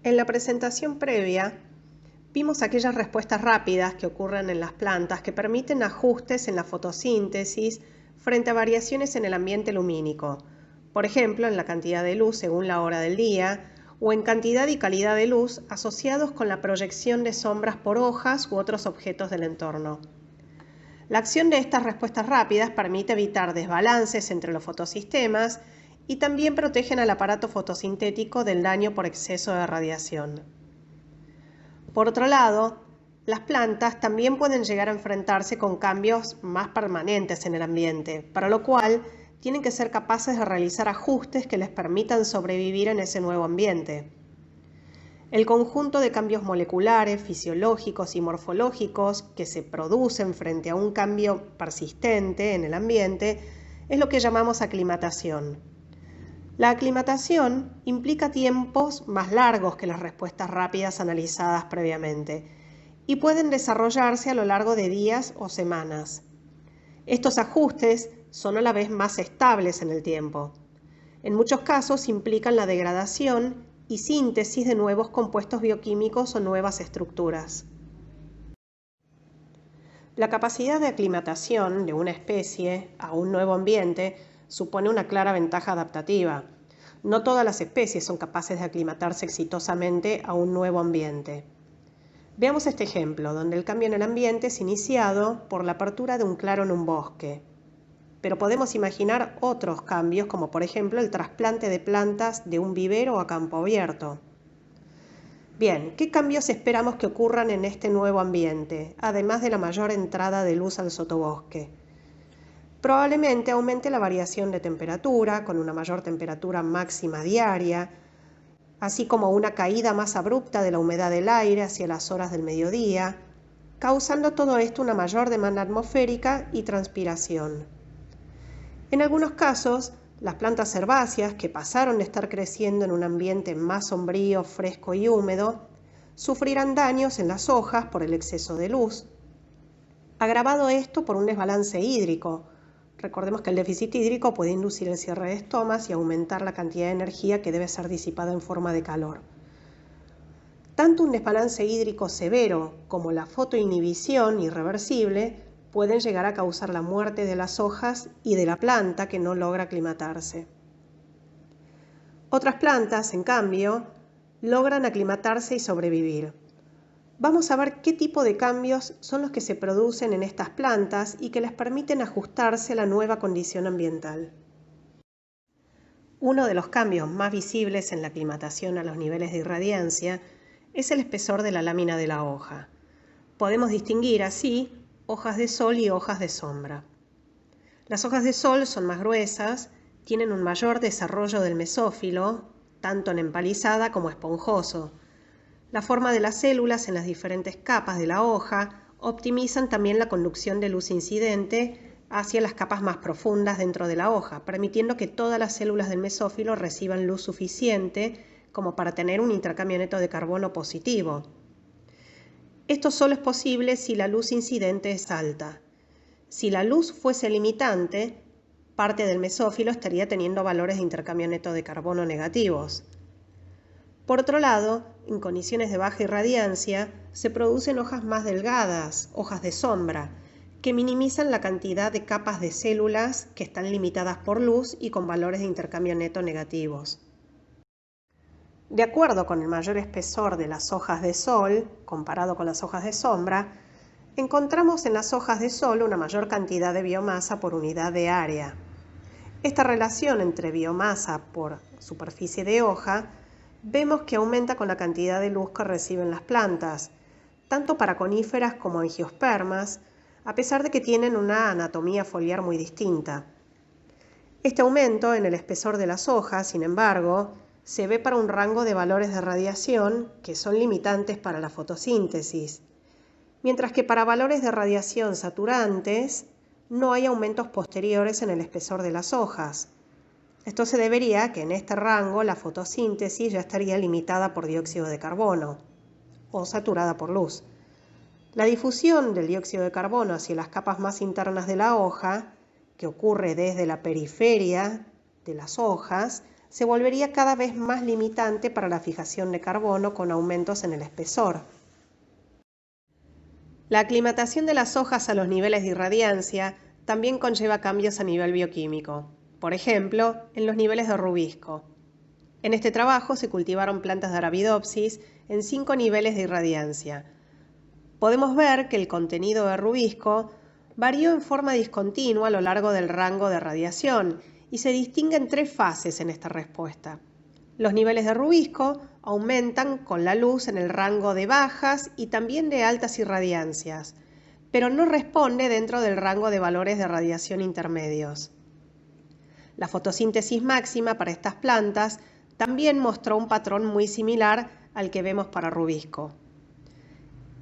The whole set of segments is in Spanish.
En la presentación previa, vimos aquellas respuestas rápidas que ocurren en las plantas que permiten ajustes en la fotosíntesis frente a variaciones en el ambiente lumínico, por ejemplo, en la cantidad de luz según la hora del día, o en cantidad y calidad de luz asociados con la proyección de sombras por hojas u otros objetos del entorno. La acción de estas respuestas rápidas permite evitar desbalances entre los fotosistemas y también protegen al aparato fotosintético del daño por exceso de radiación. Por otro lado, las plantas también pueden llegar a enfrentarse con cambios más permanentes en el ambiente, para lo cual tienen que ser capaces de realizar ajustes que les permitan sobrevivir en ese nuevo ambiente. El conjunto de cambios moleculares, fisiológicos y morfológicos que se producen frente a un cambio persistente en el ambiente es lo que llamamos aclimatación. La aclimatación implica tiempos más largos que las respuestas rápidas analizadas previamente y pueden desarrollarse a lo largo de días o semanas. Estos ajustes son a la vez más estables en el tiempo. En muchos casos implican la degradación y síntesis de nuevos compuestos bioquímicos o nuevas estructuras. La capacidad de aclimatación de una especie a un nuevo ambiente supone una clara ventaja adaptativa. No todas las especies son capaces de aclimatarse exitosamente a un nuevo ambiente. Veamos este ejemplo, donde el cambio en el ambiente es iniciado por la apertura de un claro en un bosque. Pero podemos imaginar otros cambios, como por ejemplo el trasplante de plantas de un vivero a campo abierto. Bien, ¿qué cambios esperamos que ocurran en este nuevo ambiente, además de la mayor entrada de luz al sotobosque? Probablemente aumente la variación de temperatura, con una mayor temperatura máxima diaria, así como una caída más abrupta de la humedad del aire hacia las horas del mediodía, causando todo esto una mayor demanda atmosférica y transpiración. En algunos casos, las plantas herbáceas, que pasaron de estar creciendo en un ambiente más sombrío, fresco y húmedo, sufrirán daños en las hojas por el exceso de luz. Agravado esto por un desbalance hídrico. Recordemos que el déficit hídrico puede inducir el cierre de estomas y aumentar la cantidad de energía que debe ser disipada en forma de calor. Tanto un desbalance hídrico severo como la fotoinhibición irreversible pueden llegar a causar la muerte de las hojas y de la planta que no logra aclimatarse. Otras plantas, en cambio, logran aclimatarse y sobrevivir. Vamos a ver qué tipo de cambios son los que se producen en estas plantas y que les permiten ajustarse a la nueva condición ambiental. Uno de los cambios más visibles en la aclimatación a los niveles de irradiancia es el espesor de la lámina de la hoja. Podemos distinguir así hojas de sol y hojas de sombra. Las hojas de sol son más gruesas, tienen un mayor desarrollo del mesófilo, tanto en empalizada como esponjoso. La forma de las células en las diferentes capas de la hoja optimizan también la conducción de luz incidente hacia las capas más profundas dentro de la hoja, permitiendo que todas las células del mesófilo reciban luz suficiente como para tener un intercambio neto de carbono positivo. Esto solo es posible si la luz incidente es alta. Si la luz fuese limitante, parte del mesófilo estaría teniendo valores de intercambio neto de carbono negativos. Por otro lado, en condiciones de baja irradiancia, se producen hojas más delgadas, hojas de sombra, que minimizan la cantidad de capas de células que están limitadas por luz y con valores de intercambio neto negativos. De acuerdo con el mayor espesor de las hojas de sol, comparado con las hojas de sombra, encontramos en las hojas de sol una mayor cantidad de biomasa por unidad de área. Esta relación entre biomasa por superficie de hoja vemos que aumenta con la cantidad de luz que reciben las plantas, tanto para coníferas como angiospermas, a pesar de que tienen una anatomía foliar muy distinta. Este aumento en el espesor de las hojas, sin embargo, se ve para un rango de valores de radiación que son limitantes para la fotosíntesis, mientras que para valores de radiación saturantes no hay aumentos posteriores en el espesor de las hojas. Esto se debería a que en este rango la fotosíntesis ya estaría limitada por dióxido de carbono o saturada por luz. La difusión del dióxido de carbono hacia las capas más internas de la hoja, que ocurre desde la periferia de las hojas, se volvería cada vez más limitante para la fijación de carbono con aumentos en el espesor. La aclimatación de las hojas a los niveles de irradiancia también conlleva cambios a nivel bioquímico, por ejemplo, en los niveles de rubisco. En este trabajo se cultivaron plantas de Arabidopsis en 5 niveles de irradiancia. Podemos ver que el contenido de rubisco varió en forma discontinua a lo largo del rango de radiación y se distinguen 3 fases en esta respuesta. Los niveles de rubisco aumentan con la luz en el rango de bajas y también de altas irradiancias, pero no responde dentro del rango de valores de radiación intermedios. La fotosíntesis máxima para estas plantas también mostró un patrón muy similar al que vemos para rubisco.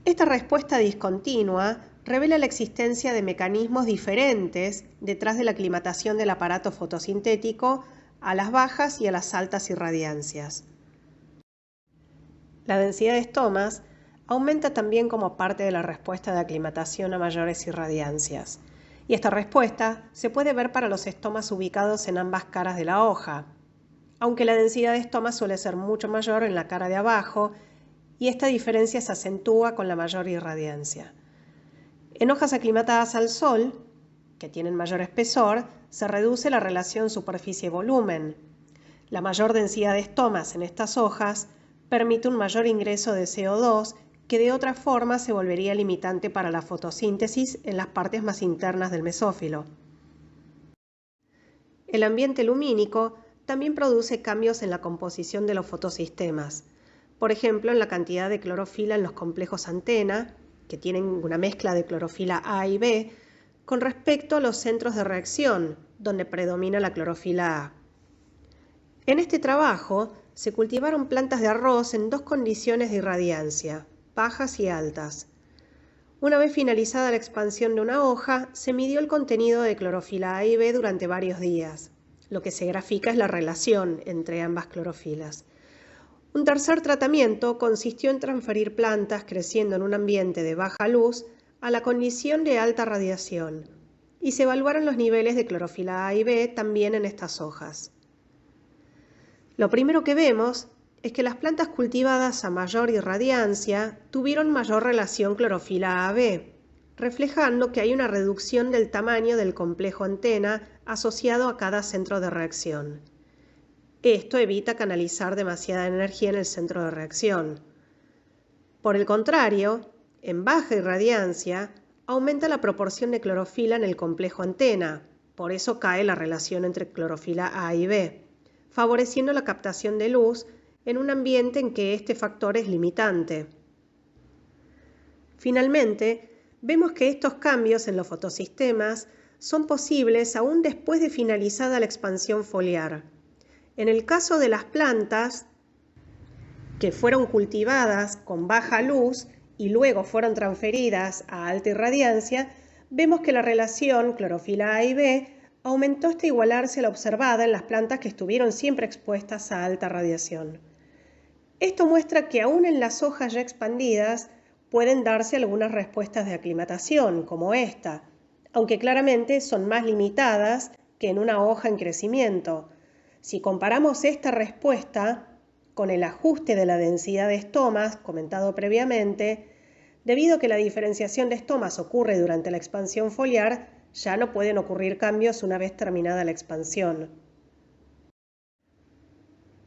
Esta respuesta discontinua revela la existencia de mecanismos diferentes detrás de la aclimatación del aparato fotosintético a las bajas y a las altas irradiancias. La densidad de estomas aumenta también como parte de la respuesta de aclimatación a mayores irradiancias, y esta respuesta se puede ver para los estomas ubicados en ambas caras de la hoja, aunque la densidad de estomas suele ser mucho mayor en la cara de abajo, y esta diferencia se acentúa con la mayor irradiancia. En hojas aclimatadas al sol, que tienen mayor espesor, se reduce la relación superficie-volumen. La mayor densidad de estomas en estas hojas permite un mayor ingreso de CO2 que de otra forma se volvería limitante para la fotosíntesis en las partes más internas del mesófilo. El ambiente lumínico también produce cambios en la composición de los fotosistemas, por ejemplo en la cantidad de clorofila en los complejos antena, que tienen una mezcla de clorofila A y B, con respecto a los centros de reacción, donde predomina la clorofila A. En este trabajo se cultivaron plantas de arroz en 2 condiciones de irradiancia, bajas y altas. Una vez finalizada la expansión de una hoja, se midió el contenido de clorofila A y B durante varios días. Lo que se grafica es la relación entre ambas clorofilas. Un tercer tratamiento consistió en transferir plantas creciendo en un ambiente de baja luz a la condición de alta radiación, y se evaluaron los niveles de clorofila A y B también en estas hojas. Lo primero que vemos es que las plantas cultivadas a mayor irradiancia tuvieron mayor relación clorofila A-B, reflejando que hay una reducción del tamaño del complejo antena asociado a cada centro de reacción. Esto evita canalizar demasiada energía en el centro de reacción. Por el contrario, en baja irradiancia aumenta la proporción de clorofila en el complejo antena, por eso cae la relación entre clorofila A y B, favoreciendo la captación de luz en un ambiente en que este factor es limitante. Finalmente, vemos que estos cambios en los fotosistemas son posibles aún después de finalizada la expansión foliar. En el caso de las plantas que fueron cultivadas con baja luz y luego fueron transferidas a alta irradiancia, vemos que la relación clorofila A y B aumentó hasta igualarse a la observada en las plantas que estuvieron siempre expuestas a alta radiación. Esto muestra que aún en las hojas ya expandidas pueden darse algunas respuestas de aclimatación, como esta, aunque claramente son más limitadas que en una hoja en crecimiento. Si comparamos esta respuesta con el ajuste de la densidad de estomas comentado previamente, debido a que la diferenciación de estomas ocurre durante la expansión foliar, ya no pueden ocurrir cambios una vez terminada la expansión.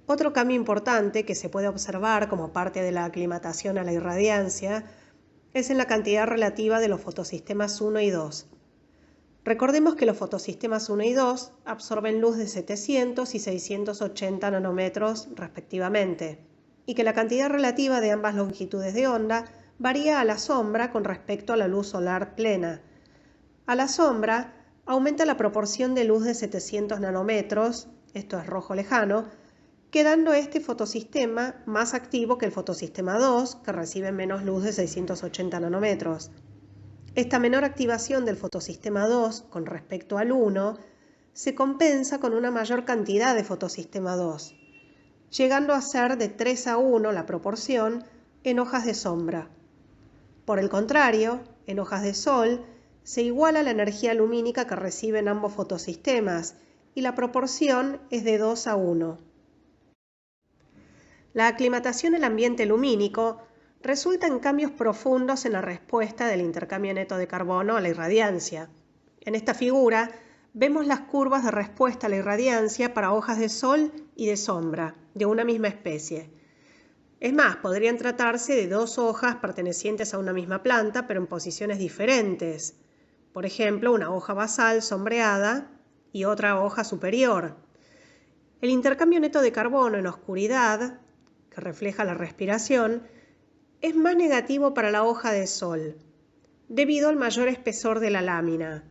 Otro cambio importante que se puede observar como parte de la aclimatación a la irradiancia es en la cantidad relativa de los fotosistemas 1 y 2. Recordemos que los fotosistemas 1 y 2 absorben luz de 700 y 680 nanómetros respectivamente, y que la cantidad relativa de ambas longitudes de onda varía a la sombra con respecto a la luz solar plena. A la sombra aumenta la proporción de luz de 700 nanómetros, esto es rojo lejano, quedando este fotosistema más activo que el fotosistema 2, que recibe menos luz de 680 nanómetros. Esta menor activación del fotosistema 2 con respecto al 1 se compensa con una mayor cantidad de fotosistema 2, llegando a ser de 3 a 1 la proporción en hojas de sombra. Por el contrario, en hojas de sol se iguala la energía lumínica que reciben ambos fotosistemas y la proporción es de 2 a 1. La aclimatación al ambiente lumínico resulta en cambios profundos en la respuesta del intercambio neto de carbono a la irradiancia. En esta figura vemos las curvas de respuesta a la irradiancia para hojas de sol y de sombra de una misma especie. Es más, podrían tratarse de dos hojas pertenecientes a una misma planta, pero en posiciones diferentes. Por ejemplo, una hoja basal sombreada y otra hoja superior. El intercambio neto de carbono en oscuridad, que refleja la respiración, es más negativo para la hoja de sol, debido al mayor espesor de la lámina.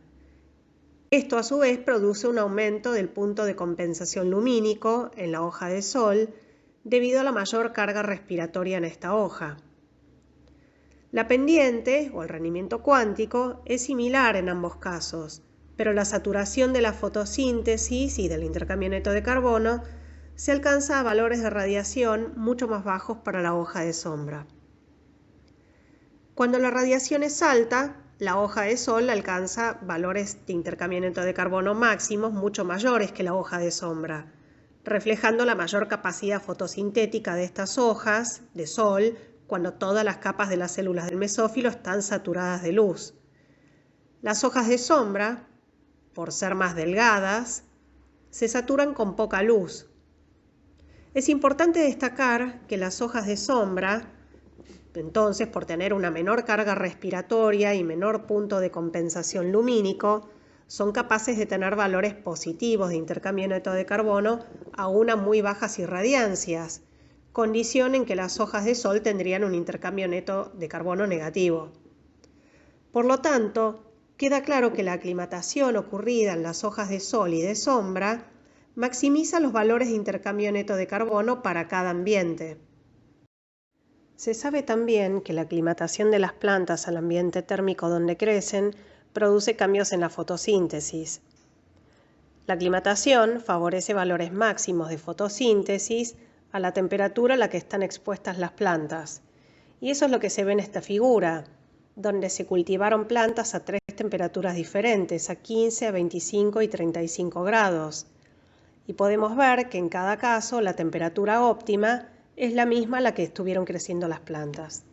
Esto a su vez produce un aumento del punto de compensación lumínico en la hoja de sol, debido a la mayor carga respiratoria en esta hoja. La pendiente, o el rendimiento cuántico, es similar en ambos casos, pero la saturación de la fotosíntesis y del intercambio neto de carbono se alcanza a valores de radiación mucho más bajos para la hoja de sombra. Cuando la radiación es alta, la hoja de sol alcanza valores de intercambio neto de carbono máximos mucho mayores que la hoja de sombra, reflejando la mayor capacidad fotosintética de estas hojas de sol cuando todas las capas de las células del mesófilo están saturadas de luz. Las hojas de sombra, por ser más delgadas, se saturan con poca luz. Es importante destacar que las hojas de sombra, entonces, por tener una menor carga respiratoria y menor punto de compensación lumínico, son capaces de tener valores positivos de intercambio neto de carbono aún a muy bajas irradiancias, condición en que las hojas de sol tendrían un intercambio neto de carbono negativo. Por lo tanto, queda claro que la aclimatación ocurrida en las hojas de sol y de sombra maximiza los valores de intercambio neto de carbono para cada ambiente. Se sabe también que la aclimatación de las plantas al ambiente térmico donde crecen produce cambios en la fotosíntesis. La aclimatación favorece valores máximos de fotosíntesis a la temperatura a la que están expuestas las plantas. Y eso es lo que se ve en esta figura, donde se cultivaron plantas a 3 temperaturas diferentes, a 15, a 25 y 35 grados. Y podemos ver que en cada caso la temperatura óptima es la misma a la que estuvieron creciendo las plantas.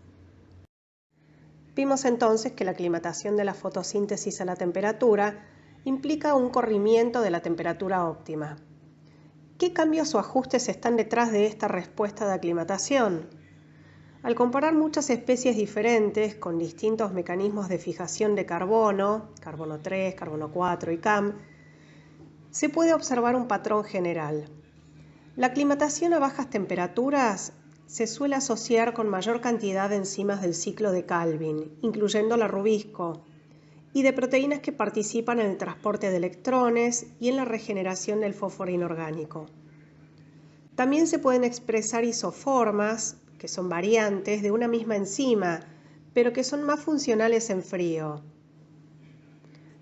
Vimos entonces que la aclimatación de la fotosíntesis a la temperatura implica un corrimiento de la temperatura óptima. ¿Qué cambios o ajustes están detrás de esta respuesta de aclimatación? Al comparar muchas especies diferentes con distintos mecanismos de fijación de carbono, carbono 3, carbono 4 y CAM, se puede observar un patrón general. La aclimatación a bajas temperaturas se suele asociar con mayor cantidad de enzimas del ciclo de Calvin, incluyendo la rubisco, y de proteínas que participan en el transporte de electrones y en la regeneración del fósforo inorgánico. También se pueden expresar isoformas, que son variantes de una misma enzima, pero que son más funcionales en frío.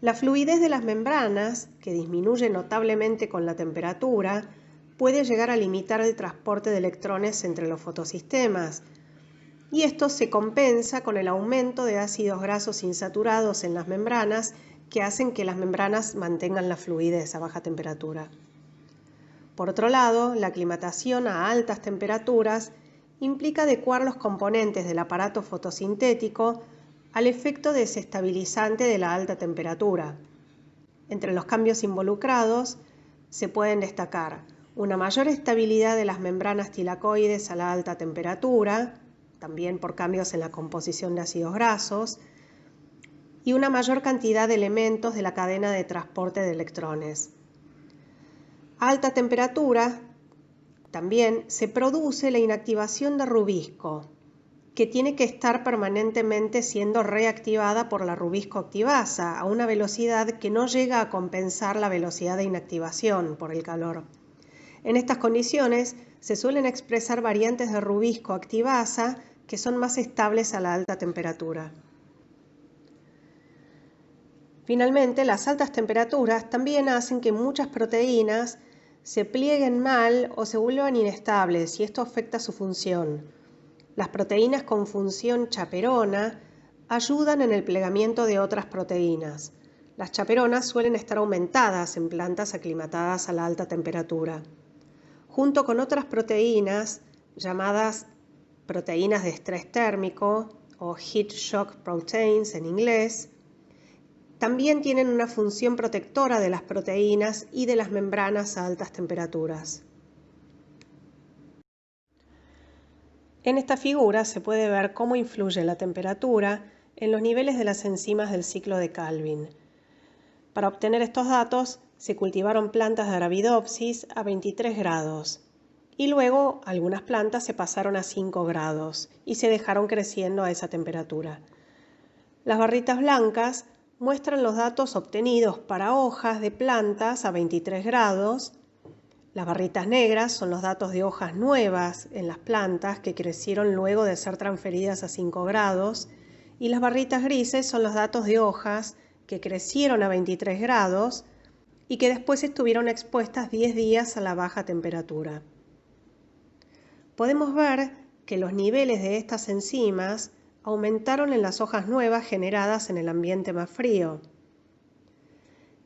La fluidez de las membranas, que disminuye notablemente con la temperatura, puede llegar a limitar el transporte de electrones entre los fotosistemas, y esto se compensa con el aumento de ácidos grasos insaturados en las membranas que hacen que las membranas mantengan la fluidez a baja temperatura. Por otro lado, la aclimatación a altas temperaturas implica adecuar los componentes del aparato fotosintético al efecto desestabilizante de la alta temperatura. Entre los cambios involucrados se pueden destacar una mayor estabilidad de las membranas tilacoides a la alta temperatura, también por cambios en la composición de ácidos grasos, y una mayor cantidad de elementos de la cadena de transporte de electrones. A alta temperatura también se produce la inactivación de rubisco, que tiene que estar permanentemente siendo reactivada por la rubisco activasa a una velocidad que no llega a compensar la velocidad de inactivación por el calor. En estas condiciones se suelen expresar variantes de rubisco activasa que son más estables a la alta temperatura. Finalmente, las altas temperaturas también hacen que muchas proteínas se plieguen mal o se vuelvan inestables y esto afecta su función. Las proteínas con función chaperona ayudan en el plegamiento de otras proteínas. Las chaperonas suelen estar aumentadas en plantas aclimatadas a la alta temperatura. Junto con otras proteínas, llamadas proteínas de estrés térmico o heat shock proteins en inglés, también tienen una función protectora de las proteínas y de las membranas a altas temperaturas. En esta figura se puede ver cómo influye la temperatura en los niveles de las enzimas del ciclo de Calvin. Para obtener estos datos, se cultivaron plantas de Arabidopsis a 23 grados y luego algunas plantas se pasaron a 5 grados y se dejaron creciendo a esa temperatura. Las barritas blancas muestran los datos obtenidos para hojas de plantas a 23 grados. Las barritas negras son los datos de hojas nuevas en las plantas que crecieron luego de ser transferidas a 5 grados y las barritas grises son los datos de hojas que crecieron a 23 grados y que después estuvieron expuestas 10 días a la baja temperatura. Podemos ver que los niveles de estas enzimas aumentaron en las hojas nuevas generadas en el ambiente más frío.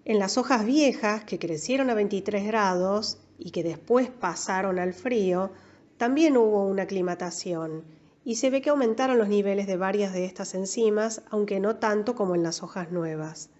En las hojas viejas que crecieron a 23 grados y que después pasaron al frío, también hubo una aclimatación y se ve que aumentaron los niveles de varias de estas enzimas, aunque no tanto como en las hojas nuevas.